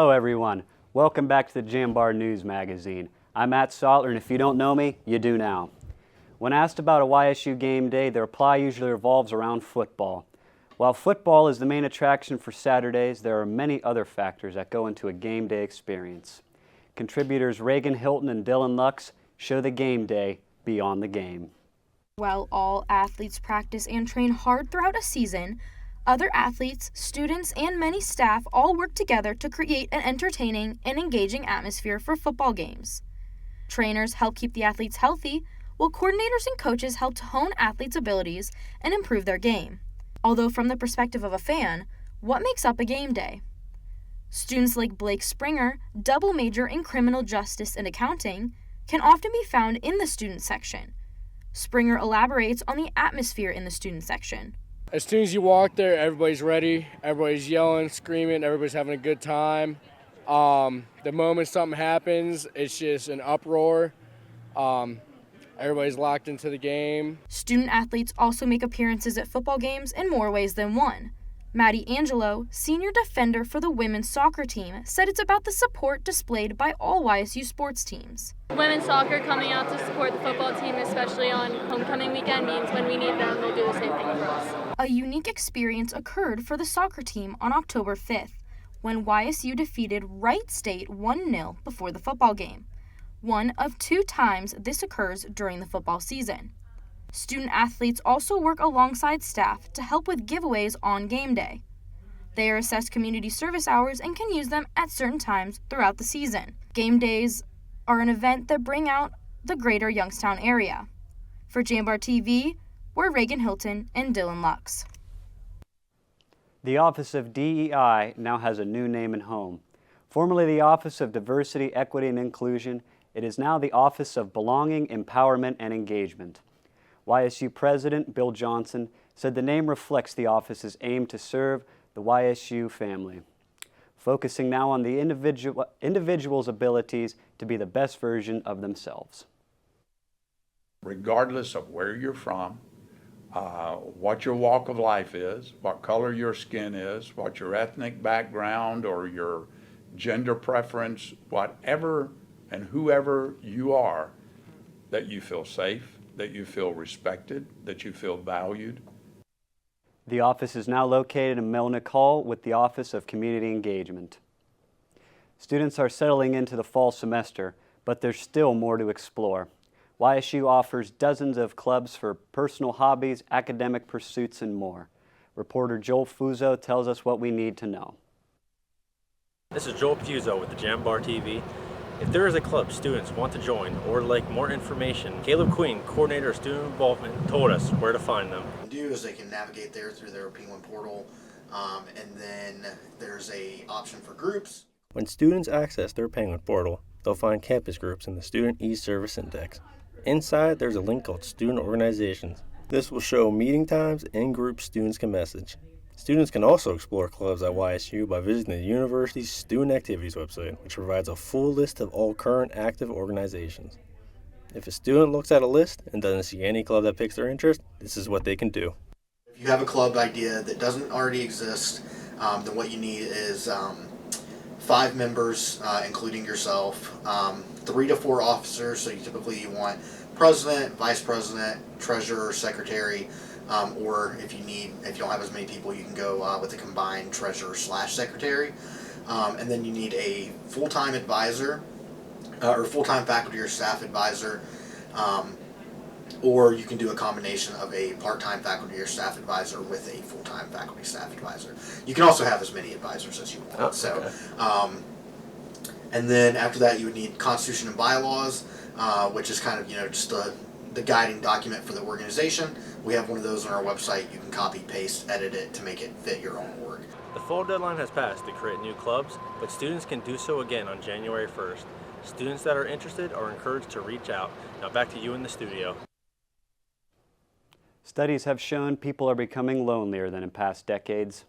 Hello everyone, welcome back to the Jambar News Magazine. I'm Matt Salter, and if you don't know me, you do now. When asked about a YSU game day, the reply usually revolves around football. While football is the main attraction for Saturdays, there are many other factors that go into a game day experience. Contributors Reagan Hilton and Dylan Lux show the game day beyond the game. While all athletes practice and train hard throughout a season, other athletes, students, and many staff all work together to create an entertaining and engaging atmosphere for football games. Trainers help keep the athletes healthy, while coordinators and coaches help to hone athletes' abilities and improve their game. Although from the perspective of a fan, what makes up a game day? Students like Blake Springer, double major in criminal justice and accounting, can often be found in the student section. Springer elaborates on the atmosphere in the student section. As soon as you walk there, everybody's ready, everybody's yelling, screaming, everybody's having a good time. The moment something happens, it's just an uproar. Everybody's locked into the game. Student athletes also make appearances at football games in more ways than one. Maddie Angelo, senior defender for the women's soccer team, said it's about the support displayed by all YSU sports teams. Women's soccer coming out to support the football team, especially on homecoming weekend, means when we need them, they'll do the same thing for us. A unique experience occurred for the soccer team on October 5th, when YSU defeated Wright State 1-0 before the football game. One of 2 times this occurs during the football season. Student athletes also work alongside staff to help with giveaways on game day. They are assessed community service hours and can use them at certain times throughout the season. Game days are an event that bring out the greater Youngstown area. For Jambar TV, we're Reagan Hilton and Dylan Lux. The Office of DEI now has a new name and home. Formerly the Office of Diversity, Equity, and Inclusion, it is now the Office of Belonging, Empowerment, and Engagement. YSU President Bill Johnson said the name reflects the office's aim to serve the YSU family, focusing now on the individual's abilities to be the best version of themselves. Regardless of where you're from, what your walk of life is, what color your skin is, what your ethnic background or your gender preference, whatever and whoever you are, that you feel safe, that you feel respected, that you feel valued. The office is now located in Melnick Hall with the Office of Community Engagement. Students are settling into the fall semester, but there's still more to explore. YSU offers dozens of clubs for personal hobbies, academic pursuits, and more. Reporter Joel Fuso tells us what we need to know. This is Joel Fuso with the Jambar TV. If there is a club students want to join or like more information, Caleb Queen, coordinator of student involvement, told us where to find them. What they do is they can navigate there through their Penguin portal, and then there's a option for groups. When students access their Penguin portal, they'll find campus groups in the Student e-Service Index. Inside, there's a link called Student Organizations. This will show meeting times and groups students can message. Students can also explore clubs at YSU by visiting the university's Student Activities website, which provides a full list of all current active organizations. If a student looks at a list and doesn't see any club that piques their interest, this is what they can do. If you have a club idea that doesn't already exist, then what you need is 5 members, including yourself, 3 to 4 officers, so you typically want president, vice president, treasurer, secretary, or if you don't have as many people, you can go with a combined treasurer/secretary. And then you need a full-time advisor, or full-time faculty or staff advisor, or you can do a combination of a part-time faculty or staff advisor with a full-time faculty staff advisor. You can also have as many advisors as you want. And then after that, you would need Constitution and bylaws, which is kind of just the guiding document for the organization. We have one of those on our website. You can copy, paste, edit it to make it fit your own org. The fall deadline has passed to create new clubs, but students can do so again on January 1st. Students that are interested are encouraged to reach out. Now back to you in the studio. Studies have shown people are becoming lonelier than in past decades.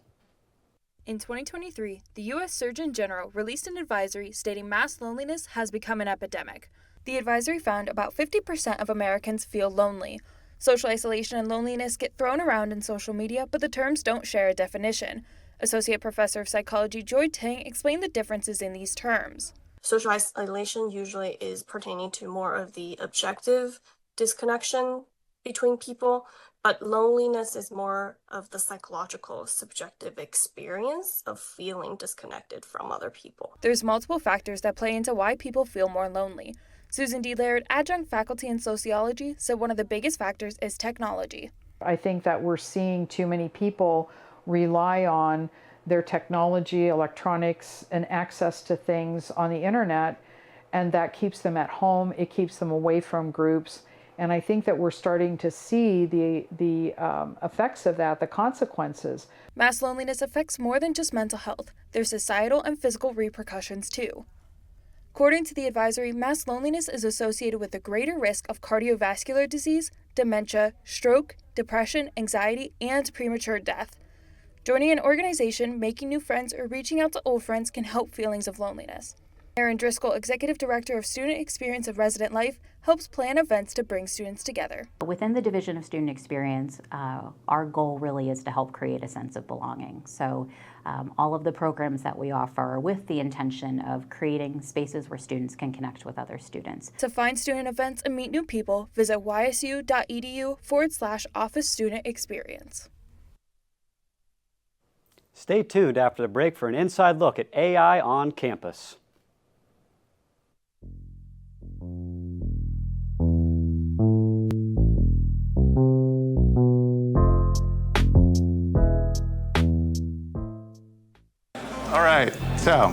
In 2023, the U.S. Surgeon General released an advisory stating mass loneliness has become an epidemic. The advisory found about 50% of Americans feel lonely. Social isolation and loneliness get thrown around in social media, but the terms don't share a definition. Associate Professor of Psychology Joy Tang explained the differences in these terms. Social isolation usually is pertaining to more of the objective disconnection between people, but loneliness is more of the psychological, subjective experience of feeling disconnected from other people. There's multiple factors that play into why people feel more lonely. Susan D. Laird, adjunct faculty in sociology, said one of the biggest factors is technology. I think that we're seeing too many people rely on their technology, electronics, and access to things on the internet, and that keeps them at home. It keeps them away from groups. And I think that we're starting to see the effects of that, the consequences. Mass loneliness affects more than just mental health. There's societal and physical repercussions too. According to the advisory, mass loneliness is associated with a greater risk of cardiovascular disease, dementia, stroke, depression, anxiety, and premature death. Joining an organization, making new friends, or reaching out to old friends can help feelings of loneliness. Erin Driscoll, Executive Director of Student Experience of Resident Life, helps plan events to bring students together. Within the Division of Student Experience, our goal really is to help create a sense of belonging. So all of the programs that we offer are with the intention of creating spaces where students can connect with other students. To find student events and meet new people, visit ysu.edu/Office Student Experience. Stay tuned after the break for an inside look at AI on campus. All right, so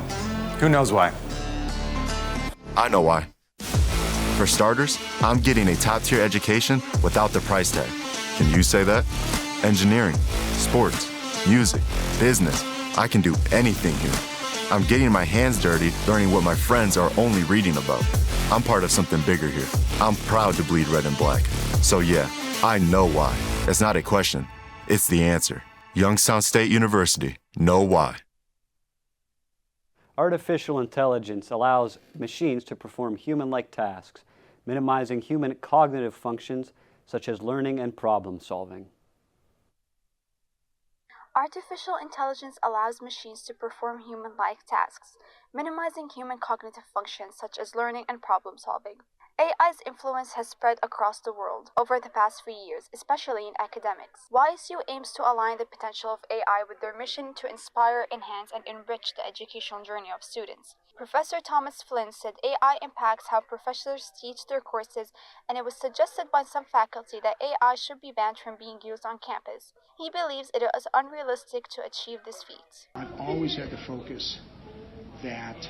who knows why? I know why. For starters, I'm getting a top-tier education without the price tag. Can you say that? Engineering, sports, music, business. I can do anything here. I'm getting my hands dirty, learning what my friends are only reading about. I'm part of something bigger here. I'm proud to bleed red and black. So yeah, I know why. It's not a question, it's the answer. Youngstown State University, know why. Artificial intelligence allows machines to perform human-like tasks, minimizing human cognitive functions such as learning and problem solving. Artificial intelligence allows machines to perform human-like tasks, minimizing human cognitive functions such as learning and problem solving. AI's influence has spread across the world over the past few years, especially in academics. YSU aims to align the potential of AI with their mission to inspire, enhance, and enrich the educational journey of students. Professor Thomas Flynn said AI impacts how professors teach their courses, and it was suggested by some faculty that AI should be banned from being used on campus. He believes it is unrealistic to achieve this feat. I've always had the focus that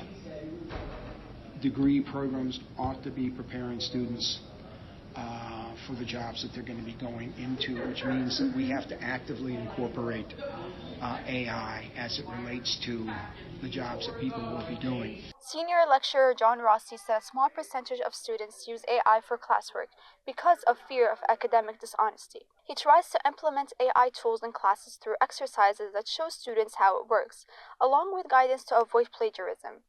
degree programs ought to be preparing students for the jobs that they're going to be going into, which means that we have to actively incorporate AI as it relates to the jobs that people will be doing. Senior lecturer John Rossi said a small percentage of students use AI for classwork because of fear of academic dishonesty. He tries to implement AI tools in classes through exercises that show students how it works, along with guidance to avoid plagiarism.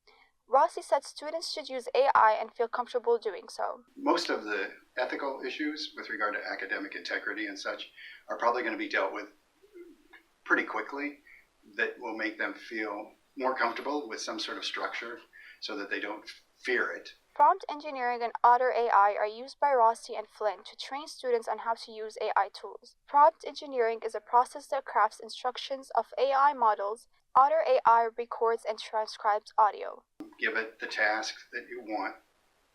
Rossi said students should use AI and feel comfortable doing so. Most of the ethical issues with regard to academic integrity and such are probably going to be dealt with pretty quickly. That will make them feel more comfortable with some sort of structure so that they don't fear it. Prompt engineering and Otter AI are used by Rossi and Flynn to train students on how to use AI tools. Prompt engineering is a process that crafts instructions of AI models. Otter AI records and transcribes audio. Give it the task that you want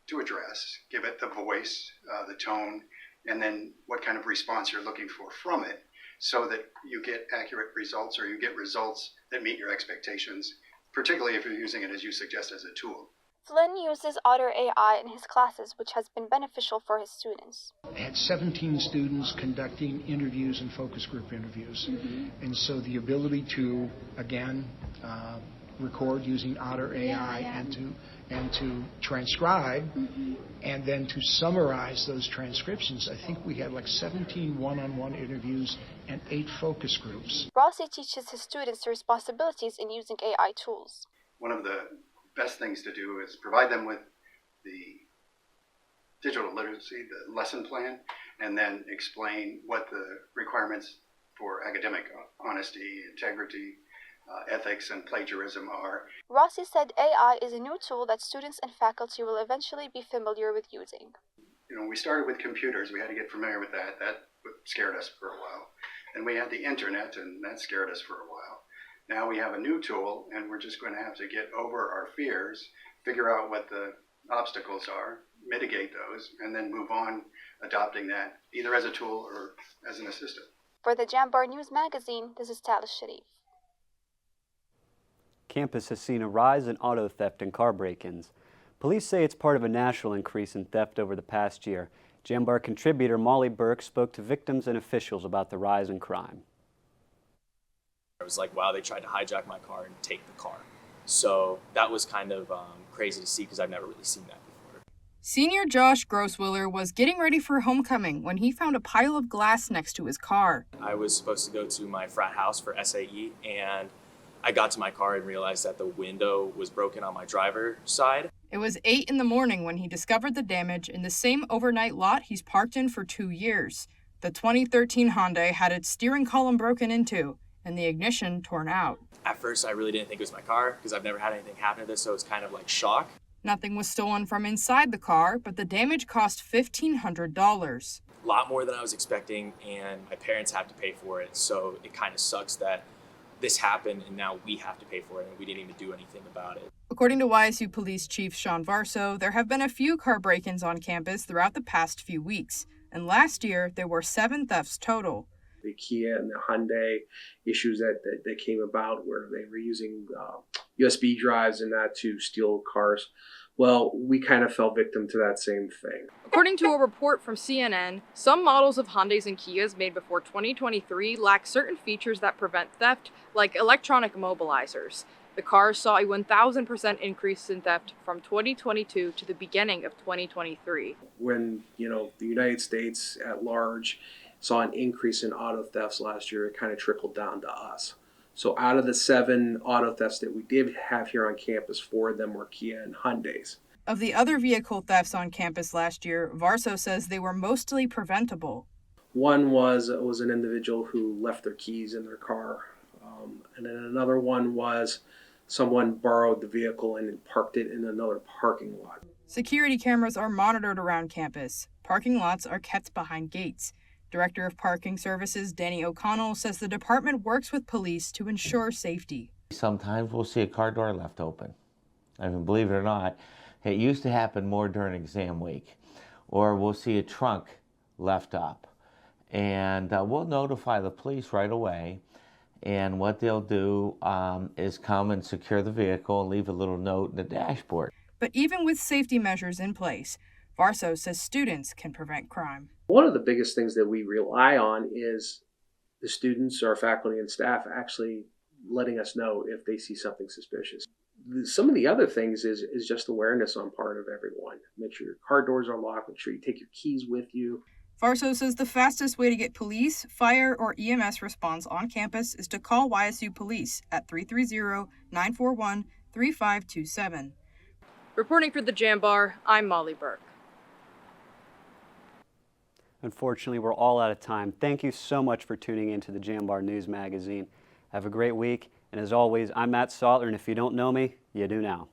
to address, give it the voice, the tone, and then what kind of response you're looking for from it so that you get accurate results or you get results that meet your expectations, particularly if you're using it as you suggest as a tool. Flynn uses Otter AI in his classes, which has been beneficial for his students. I had 17 students conducting interviews and focus group interviews. And so the ability to, again, record using Otter AI and to transcribe and then to summarize those transcriptions. I think we had like 17 one-on-one interviews and 8 focus groups. Rossi teaches his students the responsibilities in using AI tools. One of the best things to do is provide them with the digital literacy, the lesson plan, and then explain what the requirements for academic honesty, integrity, ethics and plagiarism are. Rossi said AI is a new tool that students and faculty will eventually be familiar with using. You know, we started with computers. We had to get familiar with that. That scared us for a while. And we had the internet, and that scared us for a while. Now we have a new tool, and we're just going to have to get over our fears, figure out what the obstacles are, mitigate those, and then move on adopting that either as a tool or as an assistant. For the Jambar News Magazine, this is Talis Sharif. Campus has seen a rise in auto theft and car break-ins. Police say it's part of a national increase in theft over the past year. Jambar contributor Molly Burke spoke to victims and officials about the rise in crime. It was like, wow, they tried to hijack my car and take the car. So that was kind of crazy to see because I've never really seen that before. Senior Josh Grosswiller was getting ready for homecoming when he found a pile of glass next to his car. I was supposed to go to my frat house for SAE, and I got to my car and realized that the window was broken on my driver's side. It was 8 in the morning when he discovered the damage in the same overnight lot he's parked in for 2 years. The 2013 Hyundai had its steering column broken into and the ignition torn out. At first, I really didn't think it was my car because I've never had anything happen to this, so it was kind of like shock. Nothing was stolen from inside the car, but the damage cost $1,500. A lot more than I was expecting, and my parents have to pay for it, so it kind of sucks that this happened and now we have to pay for it and we didn't even do anything about it. According to YSU Police Chief Sean Varso, there have been a few car break-ins on campus throughout the past few weeks, and last year there were 7 thefts total. The Kia and the Hyundai issues that came about where they were using USB drives and that to steal cars. Well, we kind of fell victim to that same thing. According to a report from CNN, some models of Hyundais and Kias made before 2023 lack certain features that prevent theft, like electronic immobilizers. The cars saw a 1,000% increase in theft from 2022 to the beginning of 2023. When, the United States at large saw an increase in auto thefts last year, it kind of trickled down to us. So out of the 7 auto thefts that we did have here on campus, 4 of them were Kia and Hyundais. Of the other vehicle thefts on campus last year, Varso says they were mostly preventable. One was an individual who left their keys in their car. And then another one was someone borrowed the vehicle and parked it in another parking lot. Security cameras are monitored around campus. Parking lots are kept behind gates. Director of Parking Services Danny O'Connell says the department works with police to ensure safety. Sometimes we'll see a car door left open. I mean, believe it or not, it used to happen more during exam week. Or we'll see a trunk left up. And we'll notify the police right away. And what they'll do is come and secure the vehicle and leave a little note in the dashboard. But even with safety measures in place, Varso says students can prevent crime. One of the biggest things that we rely on is the students, our faculty and staff actually letting us know if they see something suspicious. Some of the other things is just awareness on part of everyone. Make sure your car doors are locked, make sure you take your keys with you. Varso says the fastest way to get police, fire, or EMS response on campus is to call YSU Police at 330-941-3527. Reporting for the Jambar, I'm Molly Burke. Unfortunately, we're all out of time. Thank you so much for tuning in to the Jambar News Magazine. Have a great week, and as always, I'm Matt Sautler, and if you don't know me, you do now.